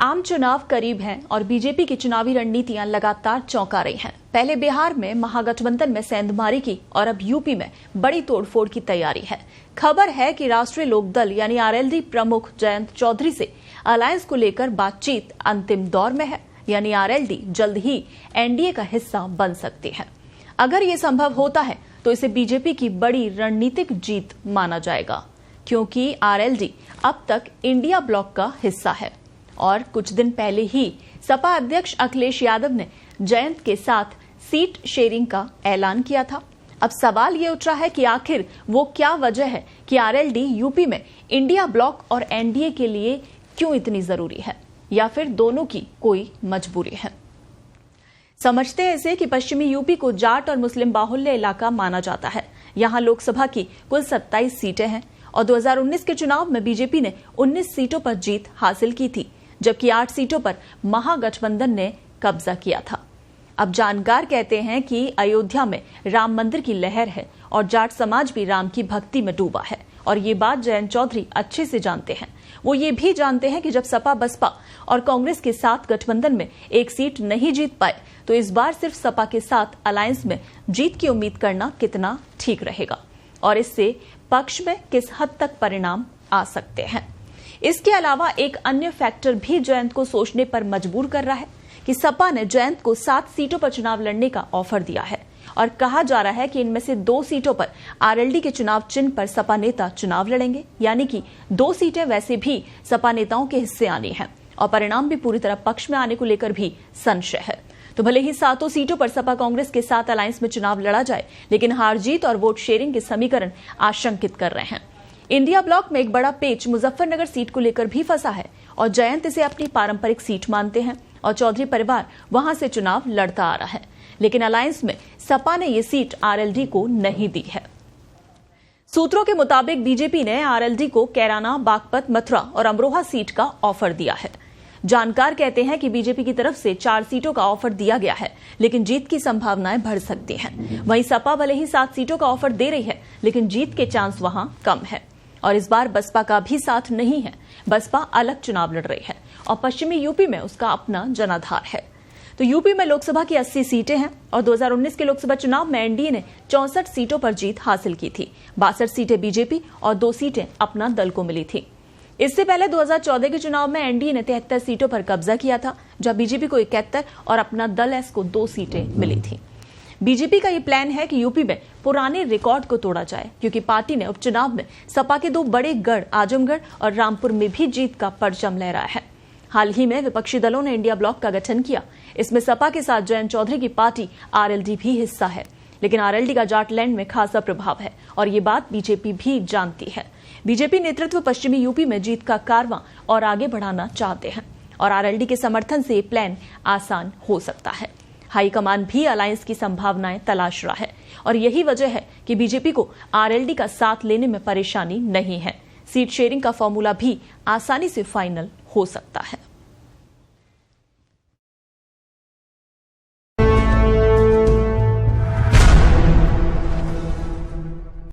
आम चुनाव करीब हैं और बीजेपी की चुनावी रणनीतियां लगातार चौंका रही हैं। पहले बिहार में महागठबंधन में सेंधमारी की और अब यूपी में बड़ी तोड़फोड़ की तैयारी है। खबर है कि राष्ट्रीय लोकदल यानी आरएलडी प्रमुख जयंत चौधरी से अलायंस को लेकर बातचीत अंतिम दौर में है, यानी आरएलडी जल्द ही एनडीए का हिस्सा बन सकती है। अगर ये संभव होता है तो इसे बीजेपी की बड़ी रणनीतिक जीत माना जाएगा, क्योंकि आरएलडी अब तक इंडिया ब्लॉक का हिस्सा है और कुछ दिन पहले ही सपा अध्यक्ष अखिलेश यादव ने जयंत के साथ सीट शेयरिंग का ऐलान किया था। अब सवाल ये उठ रहा है कि आखिर वो क्या वजह है कि आरएलडी यूपी में इंडिया ब्लॉक और एनडीए के लिए क्यों इतनी जरूरी है, या फिर दोनों की कोई मजबूरी है। समझते हैं इसे कि पश्चिमी यूपी को जाट और मुस्लिम बाहुल्य इलाका माना जाता है। यहाँ लोकसभा की कुल 27 सीटें हैं और 2019 के चुनाव में बीजेपी ने 19 सीटों पर जीत हासिल की थी, जबकि 8 सीटों पर महागठबंधन ने कब्जा किया था। अब जानकार कहते हैं कि अयोध्या में राम मंदिर की लहर है और जाट समाज भी राम की भक्ति में डूबा है, और ये बात जयंत चौधरी अच्छे से जानते हैं। वो ये भी जानते हैं कि जब सपा बसपा और कांग्रेस के साथ गठबंधन में एक सीट नहीं जीत पाए तो इस बार सिर्फ सपा के साथ अलायंस में जीत की उम्मीद करना कितना ठीक रहेगा और इससे पक्ष में किस हद तक परिणाम आ सकते हैं। इसके अलावा एक अन्य फैक्टर भी जयंत को सोचने पर मजबूर कर रहा है कि सपा ने जयंत को 7 सीटों पर चुनाव लड़ने का ऑफर दिया है और कहा जा रहा है कि इनमें से 2 सीटों पर आरएलडी के चुनाव चिन्ह पर सपा नेता चुनाव लड़ेंगे, यानी कि 2 सीटें वैसे भी सपा नेताओं के हिस्से आनी है और परिणाम भी पूरी तरह पक्ष में आने को लेकर भी संशय है। तो भले ही 7 सीटों पर सपा कांग्रेस के साथ अलायंस में चुनाव लड़ा जाए, लेकिन हार जीत और वोट शेयरिंग के समीकरण आशंकित कर रहे हैं। इंडिया ब्लॉक में एक बड़ा पेच मुजफ्फरनगर सीट को लेकर भी फंसा है और जयंत इसे अपनी पारंपरिक सीट मानते हैं और चौधरी परिवार वहां से चुनाव लड़ता आ रहा है, लेकिन अलायंस में सपा ने ये सीट आरएलडी को नहीं दी है। सूत्रों के मुताबिक बीजेपी ने आरएलडी को कैराना, बागपत, मथुरा और अमरोहा सीट का ऑफर दिया है। जानकार कहते हैं कि बीजेपी की तरफ से 4 सीटों का ऑफर दिया गया है, लेकिन जीत की संभावनाएं बढ़ सकती हैं। वहीं सपा भले ही 7 सीटों का ऑफर दे रही है, लेकिन जीत के चांस वहां कम है। और इस बार बसपा का भी साथ नहीं है। बसपा अलग चुनाव लड़ रही है और पश्चिमी यूपी में उसका अपना जनाधार है। तो यूपी में लोकसभा की 80 सीटें हैं और 2019 के लोकसभा चुनाव में एनडीए ने 64 सीटों पर जीत हासिल की थी। 62 सीटें बीजेपी और 2 सीटें अपना दल को मिली थी। इससे पहले 2014 के चुनाव में एनडीए ने 73 सीटों पर कब्जा किया था, जहां बीजेपी को 71 और अपना दल एस को 2 सीटें मिली थी। बीजेपी का ये प्लान है कि यूपी में पुराने रिकॉर्ड को तोड़ा जाए, क्योंकि पार्टी ने उपचुनाव में सपा के 2 बड़े गढ़ आजमगढ़ और रामपुर में भी जीत का परचम लहराया है। हाल ही में विपक्षी दलों ने इंडिया ब्लॉक का गठन किया। इसमें सपा के साथ जयंत चौधरी की पार्टी आरएलडी भी हिस्सा है, लेकिन आरएलडी का जाटलैंड में खासा प्रभाव है और ये बात बीजेपी भी जानती है। बीजेपी नेतृत्व पश्चिमी यूपी में जीत का कारवां और आगे बढ़ाना चाहते हैं और आरएलडी के समर्थन से ये प्लान आसान हो सकता है। हाईकमान भी अलायंस की संभावनाएं तलाश रहा है और यही वजह है कि बीजेपी को आरएलडी का साथ लेने में परेशानी नहीं है। सीट शेयरिंग का फॉर्मूला भी आसानी से फाइनल हो सकता है।